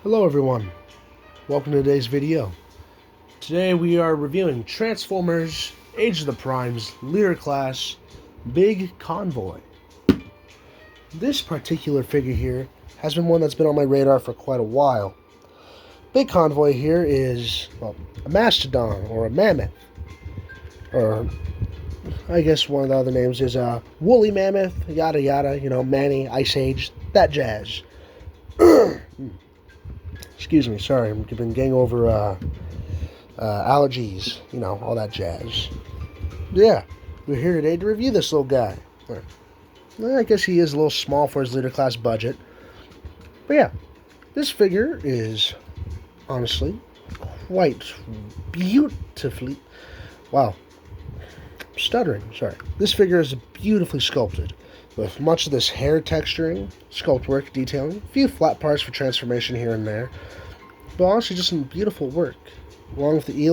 Hello everyone, welcome to today's video. Today we are reviewing Transformers Age of the Primes Leader Class Big Convoy. This particular figure here has been one that's been on my radar for quite a while. Big Convoy here is, well, a mastodon or a mammoth, or I guess one of the other names is a woolly mammoth, yada yada, Manny, Ice Age, that jazz. Excuse me, sorry, I've been getting over allergies, all that jazz. Yeah, we're here today to review this little guy. Well, I guess he is a little small for his leader class budget. But yeah, this figure is honestly quite beautifully, wow, I'm stuttering, sorry. This figure is beautifully sculpted, with much of this hair texturing, sculpt work, detailing, a few flat parts for transformation here and there, but honestly just some beautiful work, along with the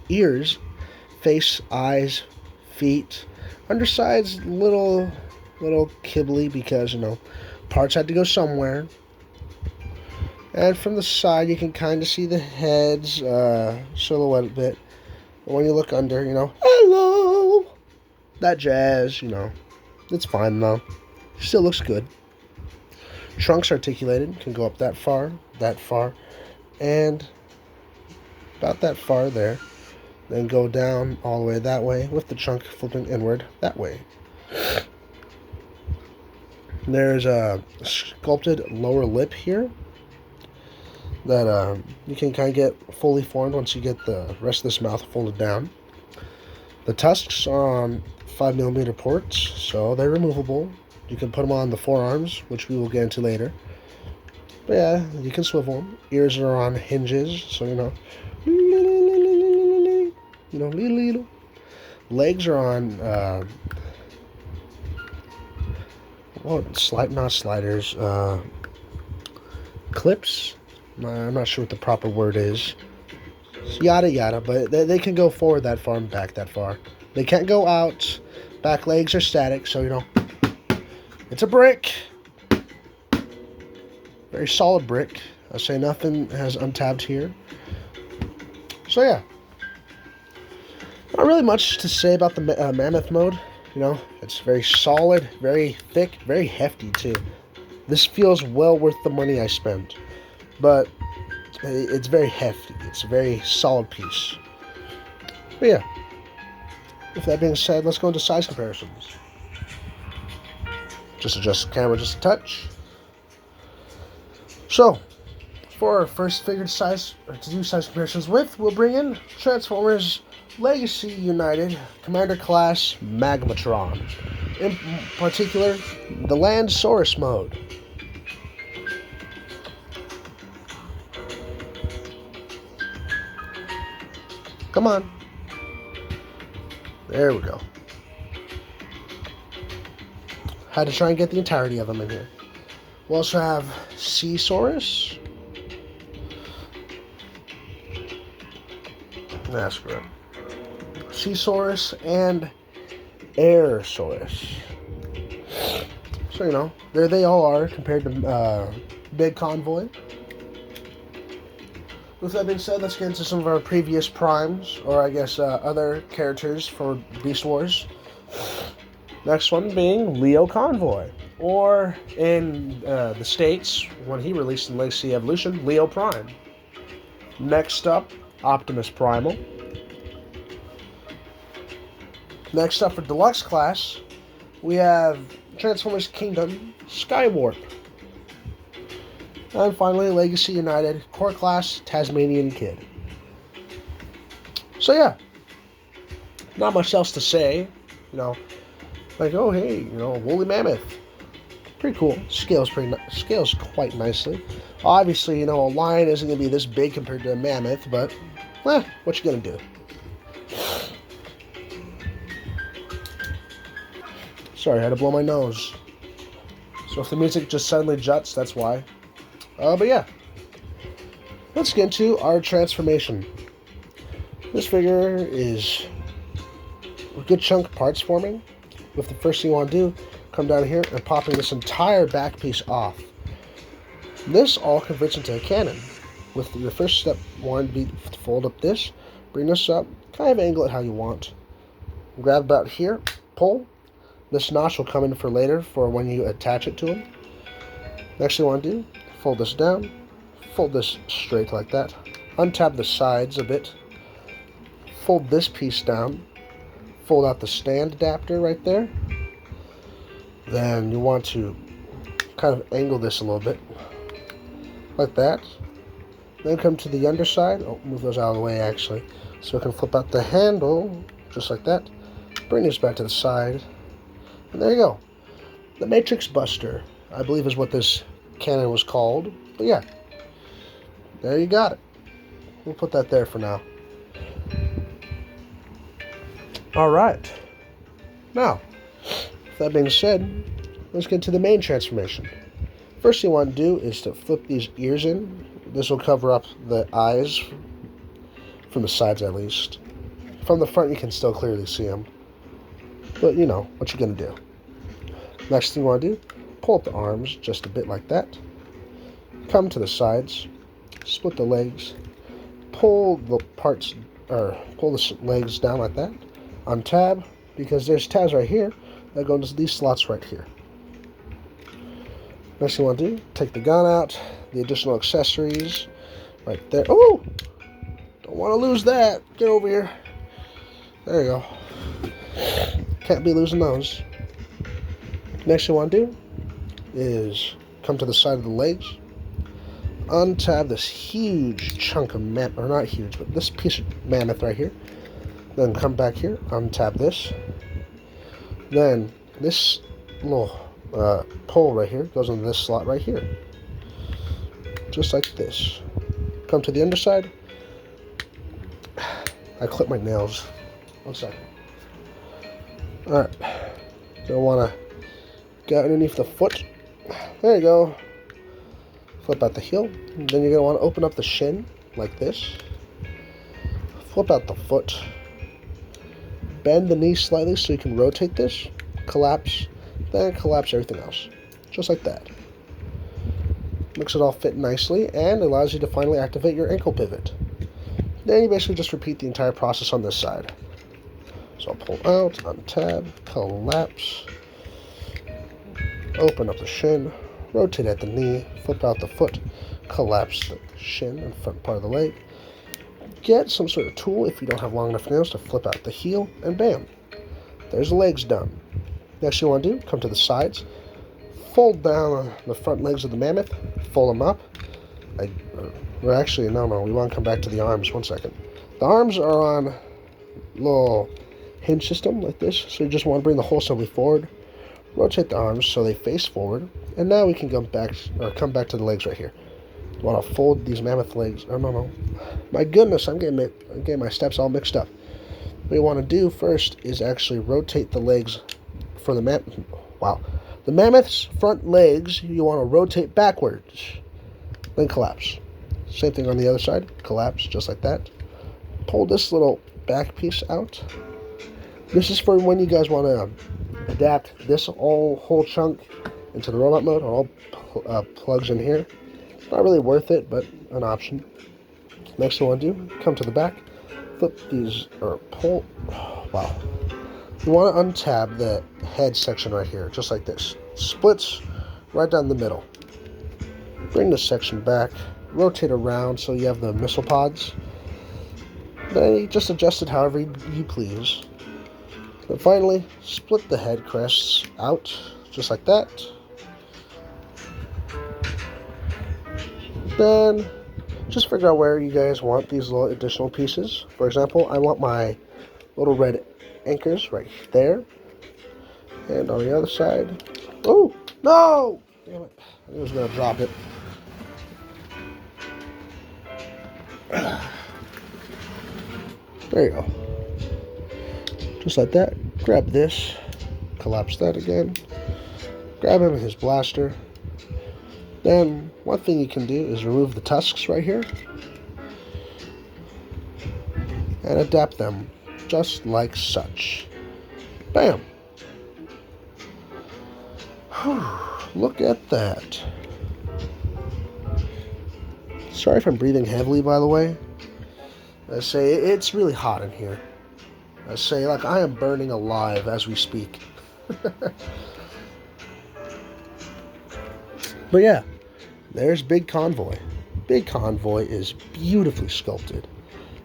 ears, face, eyes, feet, undersides little kibbly because, parts had to go somewhere. And from the side you can kind of see the head's silhouette a bit. But when you look under, hello, that jazz, it's fine though. Still looks good. Trunk's articulated, can go up that far, and about that far there. Then go down all the way that way, with the trunk flipping inward that way. There's a sculpted lower lip here that you can kind of get fully formed once you get the rest of this mouth folded down. The tusks are on 5mm ports, so they're removable. You can put them on the forearms, which we will get into later. But yeah, you can swivel them. Ears are on hinges, so legs are on not sliders, clips. I'm not sure what the proper word is. Yada yada, but they can go forward that far and back that far. They can't go out. Back legs are static, so it's a brick. Very solid brick. I say nothing has untabbed here. So yeah, not really much to say about the mammoth mode. It's very solid, very thick, very hefty too. This feels well worth the money I spent. But it's very hefty. It's a very solid piece. But yeah, with that being said, let's go into size comparisons. Just adjust the camera just a touch. So, for our first figure to do size comparisons with, we'll bring in Transformers Legacy United Commander Class Magmatron. In particular, the Landsaurus mode. Come on. There we go. Had to try and get the entirety of them in here. We also have Seasaurus. That's correct. Seasaurus and Airsaurus. So, there they all are compared to Big Convoy. With that being said, let's get into some of our previous primes, or I guess other characters for Beast Wars. Next one being Leo Convoy, or in the States, when he released in Legacy Evolution, Leo Prime. Next up, Optimus Primal. Next up for Deluxe Class, we have Transformers Kingdom Skywarp. And finally, Legacy United Core Class Tasmanian Kid. So yeah, not much else to say. Like, oh hey, woolly mammoth, pretty cool. Scales quite nicely. Obviously, a lion isn't gonna be this big compared to a mammoth, but what you gonna do? Sorry, I had to blow my nose. So if the music just suddenly juts, that's why. But yeah, let's get into our transformation. This figure is a good chunk of parts forming. With the first thing you want to do, come down here and popping this entire back piece off. This all converts into a cannon. With your first step one, be to fold up this, bring this up, kind of angle it how you want. Grab about here, pull. This notch will come in for later for when you attach it to them. Next thing you want to do, fold this down, fold this straight like that, untab the sides a bit, fold this piece down, fold out the stand adapter right there. Then you want to kind of angle this a little bit, like that. Then come to the underside. Oh, move those out of the way actually. So we can flip out the handle, just like that. Bring this back to the side. And there you go. The Matrix Buster, I believe is what this cannon was called. But yeah, there you got it. We'll put that there for now. Alright. Now, with that being said, let's get to the main transformation. First thing you want to do is to flip these ears in. This will cover up the eyes, from the sides at least. From the front you can still clearly see them. But you know, what you're going to do. Next thing you want to do, pull up the arms just a bit like that. Come to the sides, split the legs, pull the parts, or pull the legs down like that. Untab, because there's tabs right here that go into these slots right here. Next thing you want to do, take the gun out, the additional accessories right there. Oh! Don't want to lose that. Get over here. There you go. Can't be losing those. Next thing you want to do is come to the side of the legs, untab this huge chunk of mammoth, or not huge, but this piece of mammoth right here. Then come back here, untab this. Then this little pole right here goes into this slot right here. Just like this. Come to the underside. I clip my nails. 1 second. Alright. Don't want to get underneath the foot. There you go. Flip out the heel. And then you're going to want to open up the shin like this. Flip out the foot. Bend the knee slightly so you can rotate this. Collapse. Then collapse everything else. Just like that. Makes it all fit nicely and allows you to finally activate your ankle pivot. Then you basically just repeat the entire process on this side. So I'll pull out, untab, collapse, open up the shin, rotate at the knee, flip out the foot, collapse the shin and front part of the leg. Get some sort of tool if you don't have long enough nails to flip out the heel, and bam, there's the legs done. Next thing you want to do, come to the sides, fold down the front legs of the mammoth, fold them up. Well, actually, no, we want to come back to the arms. 1 second. The arms are on a little hinge system like this, so you just want to bring the whole assembly forward, rotate the arms so they face forward, and now we can come back to the legs right here. You want to fold these mammoth legs. Oh, no. My goodness, I'm getting my steps all mixed up. What you want to do first is actually rotate the legs for the mammoth. Wow. The mammoth's front legs, you want to rotate backwards, then collapse. Same thing on the other side, collapse just like that. Pull this little back piece out. This is for when you guys want to adapt this whole chunk into the robot mode. It all plugs in here. It's not really worth it, but an option. Next thing you want to do, come to the back, flip these, or pull, wow. You want to untab the head section right here, just like this. Splits right down the middle. Bring this section back, rotate around so you have the missile pods. Then you just adjust it however you please. And finally, split the head crests out, just like that. Then, just figure out where you guys want these little additional pieces. For example, I want my little red anchors right there. And on the other side. Oh, no! Damn it. I was going to drop it. There you go. Just like that. Grab this. Collapse that again. Grab him his blaster. Then, one thing you can do is remove the tusks right here. And adapt them just like such. Bam! Whew, look at that. Sorry if I'm breathing heavily, by the way. I say it's really hot in here. I say, like, I am burning alive as we speak. But yeah, there's Big Convoy. Big Convoy is beautifully sculpted.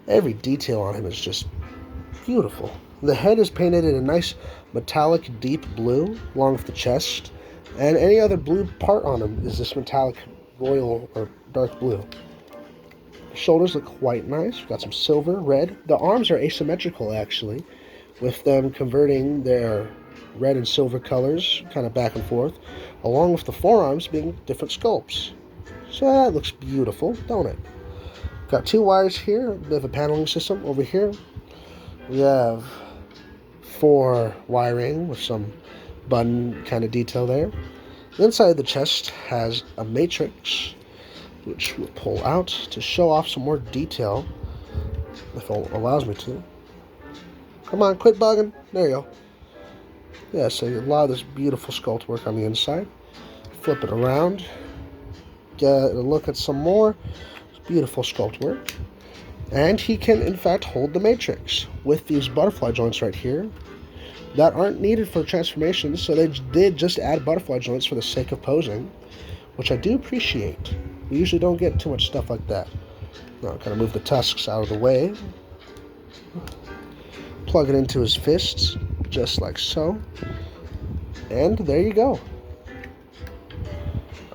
Every detail on him is just beautiful. The head is painted in a nice metallic deep blue, along with the chest, and any other blue part on him is this metallic royal or dark blue. The shoulders look quite nice. We've got some silver, red. The arms are asymmetrical, actually, with them converting their red and silver colors kind of back and forth, along with the forearms being different sculpts. So that looks beautiful, don't it? Got 2 wires here, a bit of a paneling system over here. We have 4 wiring with some button kind of detail there. The inside of the chest has a matrix, which we'll pull out to show off some more detail, if it allows me to. Come on, quit bugging. There you go. Yeah, so a lot of this beautiful sculpt work on the inside. Flip it around. Get a look at some more beautiful sculpt work. And he can, in fact, hold the matrix with these butterfly joints right here that aren't needed for transformations, so they did just add butterfly joints for the sake of posing, which I do appreciate. We usually don't get too much stuff like that. Now, kind of move the tusks out of the way. Plug it into his fists, just like so. And there you go.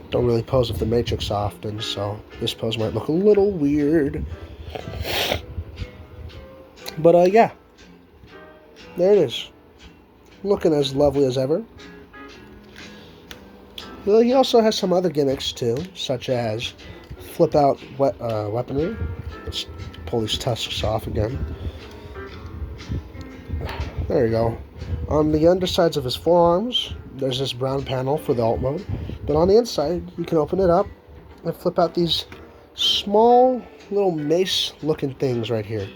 Don't really pose with the matrix often, so this pose might look a little weird. But yeah, there it is. Looking as lovely as ever. Well, he also has some other gimmicks too, such as flip out weaponry. Let's pull these tusks off again. There you go. On the undersides of his forearms, there's this brown panel for the alt mode. But on the inside, you can open it up and flip out these small little mace looking things right here.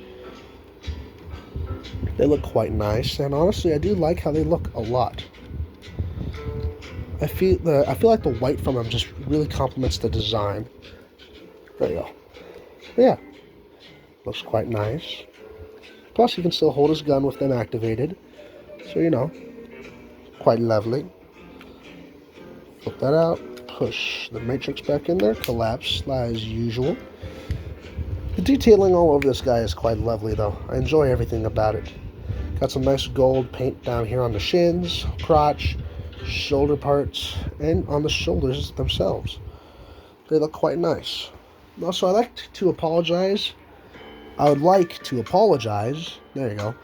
They look quite nice, and honestly, I do like how they look a lot. I feel like the white from them just really complements the design. There you go. But yeah, looks quite nice. Plus, he can still hold his gun with them activated, so you know, quite lovely. Flip that out, push the matrix back in there, collapse as usual. The detailing all over this guy is quite lovely, though. I enjoy everything about it. Got some nice gold paint down here on the shins, crotch, shoulder parts, and on the shoulders themselves. They look quite nice. Also, I would like to apologize, there you go,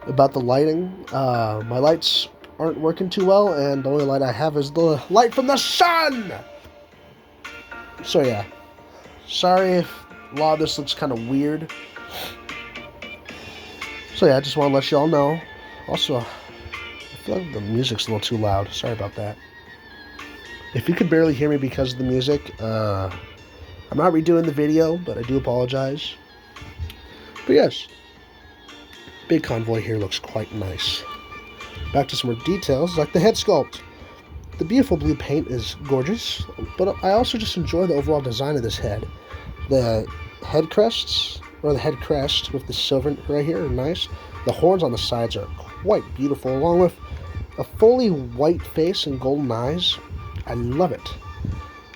about the lighting. My lights aren't working too well, and the only light I have is the light from the sun! So yeah, sorry if a lot of this looks kind of weird. So yeah, I just want to let you all know. Also, I feel like the music's a little too loud. Sorry about that. If you could barely hear me because of the music, I'm not redoing the video, but I do apologize. But yes, Big Convoy here looks quite nice. Back to some more details, like the head sculpt. The beautiful blue paint is gorgeous, but I also just enjoy the overall design of this head. The head crests, or the head crest with the silver right here, are nice. The horns on the sides are quite beautiful, along with a fully white face and golden eyes. I love it.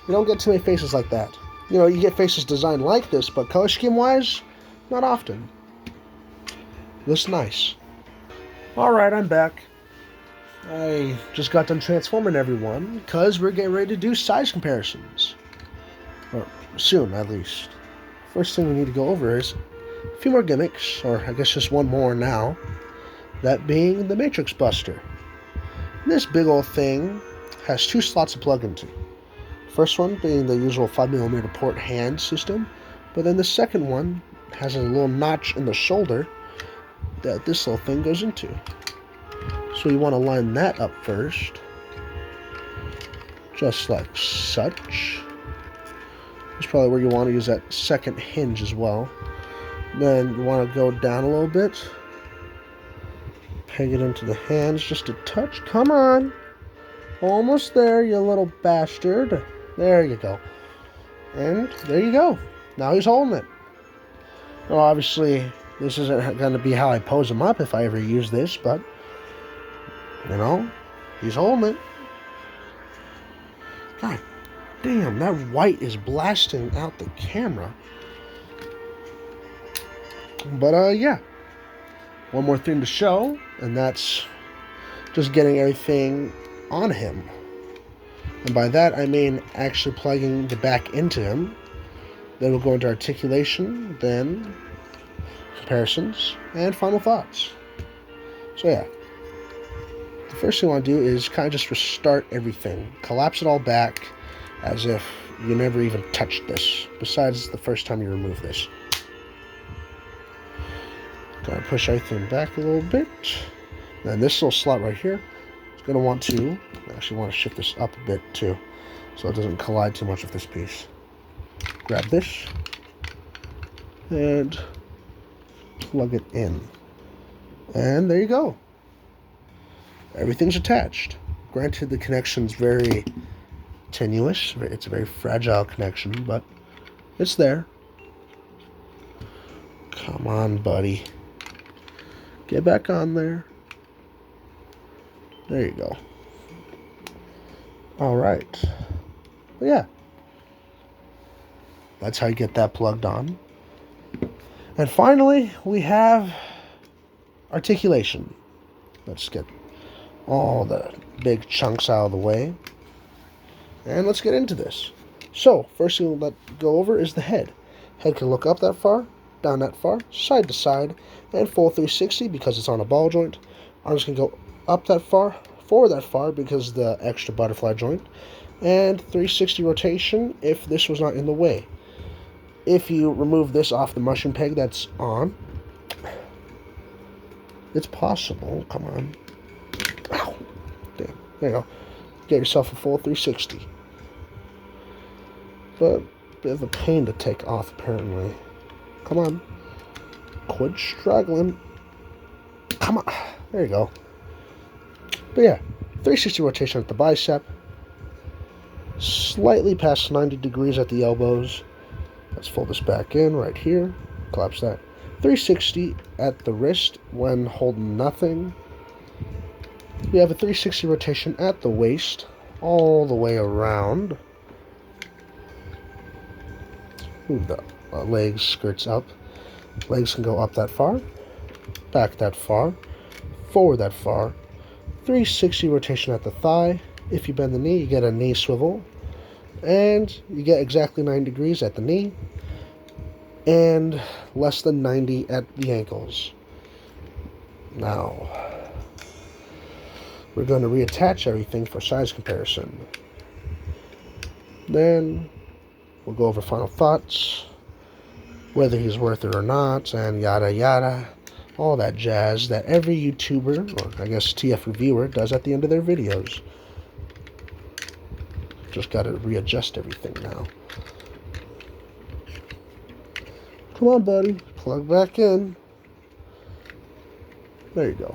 You don't get too many faces like that. You know, you get faces designed like this, but color scheme-wise, not often. Looks nice. Alright, I'm back. I just got done transforming everyone, because we're getting ready to do size comparisons. Or soon, at least. First thing we need to go over is a few more gimmicks, or I guess just one more now. That being the Matrix Buster. This big old thing has 2 slots to plug into. First one being the usual 5mm port hand system, but then the second one has a little notch in the shoulder that this little thing goes into. So you want to line that up first, just like such. That's probably where you want to use that second hinge as well. Then you want to go down a little bit, peg it into the hands just a touch. Come on, almost there, you little bastard. There you go. And there you go. Now he's holding it. Well, obviously, this isn't going to be how I pose him up if I ever use this, but, you know, he's holding it. God damn, that white is blasting out the camera. But, yeah. One more thing to show, and that's just getting everything on him. And by that, I mean actually plugging the back into him. Then we'll go into articulation, then comparisons, and final thoughts. So yeah, the first thing I want to do is kind of just restart everything. Collapse it all back as if you never even touched this, besides the first time you remove this. Gotta push everything back a little bit. Then this little slot right here is going to want to, actually want to shift this up a bit too, so it doesn't collide too much with this piece. Grab this and plug it in. And there you go. Everything's attached. Granted, the connection's very tenuous. It's a very fragile connection, but it's there. Come on, buddy. Get back on there. There you go. All right. But yeah. That's how you get that plugged on. And finally, we have articulation. Let's get all the big chunks out of the way. And let's get into this. So, first thing we'll go over is the head. Head can look up that far, down that far, side to side, and full 360 because it's on a ball joint. Arms can go up that far, forward that far because of the extra butterfly joint, and 360 rotation if this was not in the way. If you remove this off the mushroom peg that's on, it's possible. Come on. Ow. Damn. There you go. Get yourself a full 360. But a bit of a pain to take off, apparently. Come on. Quit struggling. Come on. There you go. But yeah, 360 rotation at the bicep. Slightly past 90 degrees at the elbows. Let's fold this back in right here. Collapse that. 360 at the wrist when holding nothing. We have a 360 rotation at the waist, all the way around. Move the legs, skirts up. Legs can go up that far, back that far, forward that far. 360 rotation at the thigh. If you bend the knee, you get a knee swivel. And you get exactly 9 degrees at the knee and less than 90 at the ankles. Now, we're going to reattach everything for size comparison. Then, we'll go over final thoughts, whether he's worth it or not, and yada yada. All that jazz that every YouTuber, or I guess TF reviewer, does at the end of their videos. Just got to readjust everything now. Come on, buddy. Plug back in. There you go.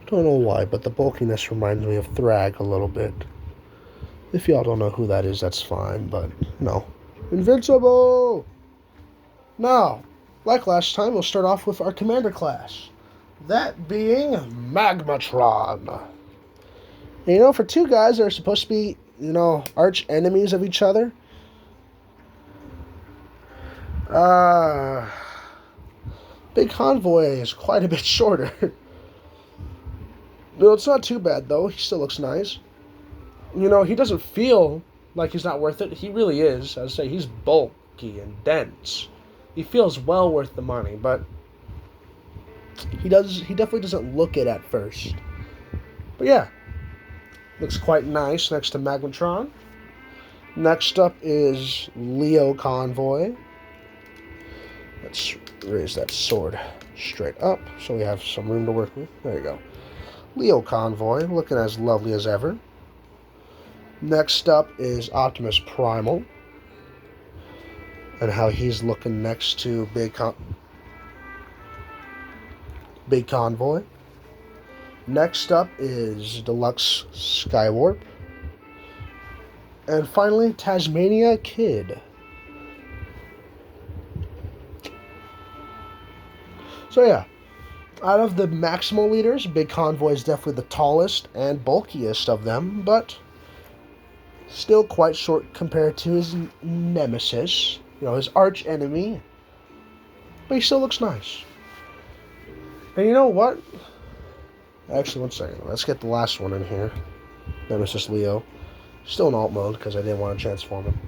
Don't know why, but the bulkiness reminds me of Thrag a little bit. If y'all don't know who that is, that's fine, but no. Invincible! Now, like last time, we'll start off with our commander class. That being Magmatron. And, you know, for two guys that are supposed to be, you know, arch enemies of each other, Big Convoy is quite a bit shorter. No, it's not too bad, though. He still looks nice. You know, he doesn't feel like he's not worth it. He really is. As I say, he's bulky and dense. He feels well worth the money, but he definitely doesn't look it at first. But yeah, looks quite nice next to Magmatron. Next up is Leo Convoy. Let's raise that sword straight up so we have some room to work with. There you go. Leo Convoy, looking as lovely as ever. Next up is Optimus Primal, and how he's looking next to Big Convoy. Next up is Deluxe Skywarp. And finally, Tasmania Kid. So yeah, out of the maximal leaders, Big Convoy is definitely the tallest and bulkiest of them, but still quite short compared to his nemesis, his arch enemy. But he still looks nice. And you know what? Actually, one second. Let's get the last one in here. Nemesis Leo. Still in alt mode because I didn't want to transform him.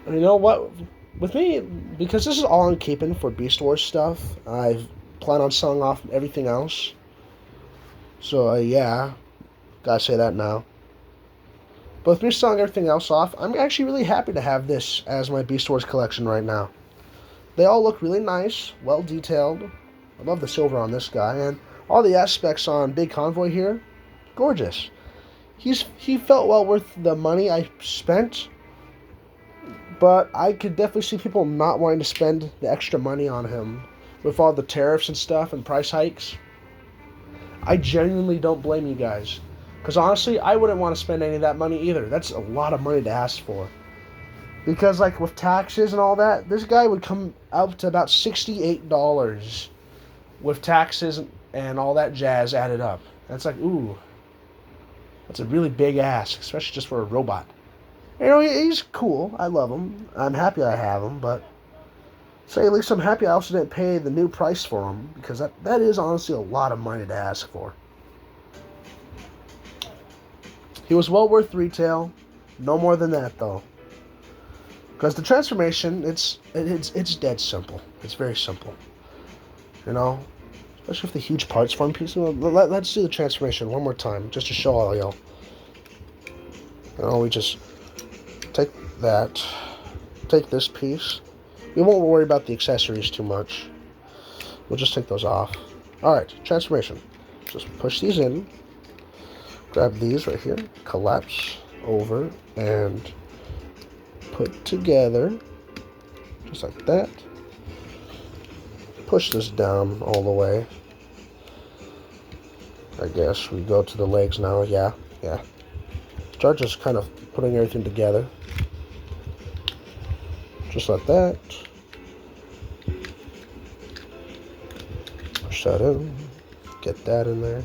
And you know what? With me, because this is all I'm keeping for Beast Wars stuff, I plan on selling off everything else. So, yeah. Gotta say that now. But with me selling everything else off, I'm actually really happy to have this as my Beast Wars collection right now. They all look really nice, well detailed. I love the silver on this guy, and all the aspects on Big Convoy here, gorgeous. He felt well worth the money I spent, but I could definitely see people not wanting to spend the extra money on him with all the tariffs and stuff and price hikes. I genuinely don't blame you guys, because honestly, I wouldn't want to spend any of that money either. That's a lot of money to ask for. Because like with taxes and all that, this guy would come out to about $68 with taxes and all that jazz added up. That's like, ooh, that's a really big ask, especially just for a robot. He's cool. I love him. I'm happy I have him, but say at least I'm happy I also didn't pay the new price for him, because that is honestly a lot of money to ask for. He was well worth retail. No more than that, though. Because the transformation, it's dead simple. It's very simple. Especially with the huge parts form piece. Let's do the transformation one more time, just to show all y'all. We just take that, take this piece. We won't worry about the accessories too much. We'll just take those off. Alright, transformation. Just push these in. Grab these right here. Collapse over and put together. Just like that. Push this down all the way. I guess we go to the legs now. Yeah. Start just kind of putting everything together. Just like that. Push that in. Get that in there.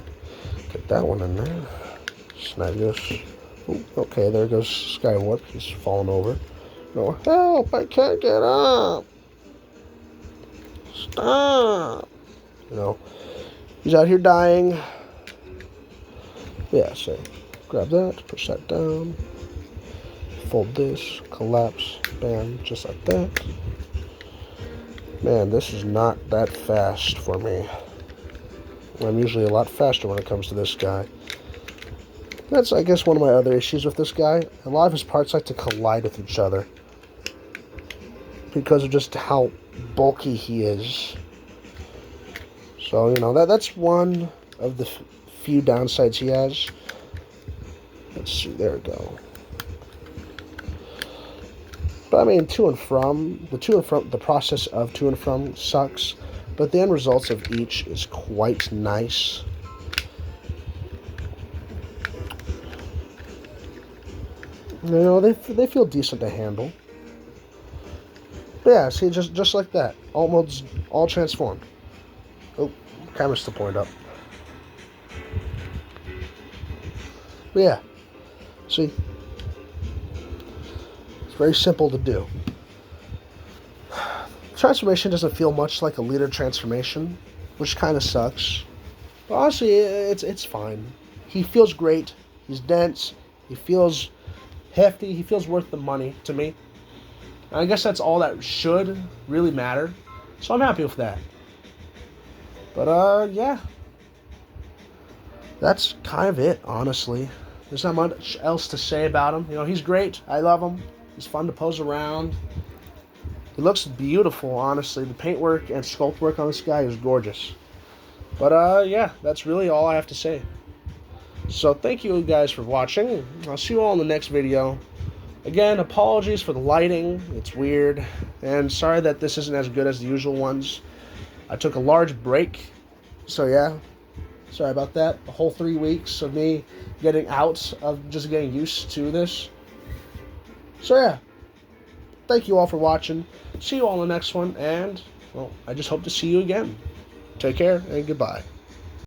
Get that one in there. Snag this. Ooh, okay, there goes Skywarp. He's falling over. No, help! I can't get up! Stop! He's out here dying. Yeah, so grab that, push that down, fold this, collapse, bam, just like that. Man, this is not that fast for me. I'm usually a lot faster when it comes to this guy. That's, I guess, one of my other issues with this guy. A lot of his parts like to collide with each other because of just how bulky he is. So, that's one of the few downsides he has. Let's see, there we go. But I mean, the process of to and from sucks, but the end results of each is quite nice. They feel decent to handle. But yeah, see, just like that. All modes, all transformed. Oh, camera's still pointed up. But yeah, see, it's very simple to do. Transformation doesn't feel much like a leader transformation, which kind of sucks. But honestly, it's fine. He feels great. He's dense. He feels hefty. He feels worth the money to me. And I guess that's all that should really matter. So I'm happy with that. But yeah. That's kind of it, honestly. There's not much else to say about him. He's great. I love him. He's fun to pose around. He looks beautiful, honestly. The paintwork and sculpt work on this guy is gorgeous. But yeah, that's really all I have to say. So thank you guys for watching. I'll see you all in the next video. Again, apologies for the lighting. It's weird. And sorry that this isn't as good as the usual ones. I took a large break. So yeah. Sorry about that. A whole 3 weeks of me getting out of just getting used to this. So yeah, thank you all for watching. See you all in the next one, and well, I just hope to see you again. Take care and goodbye.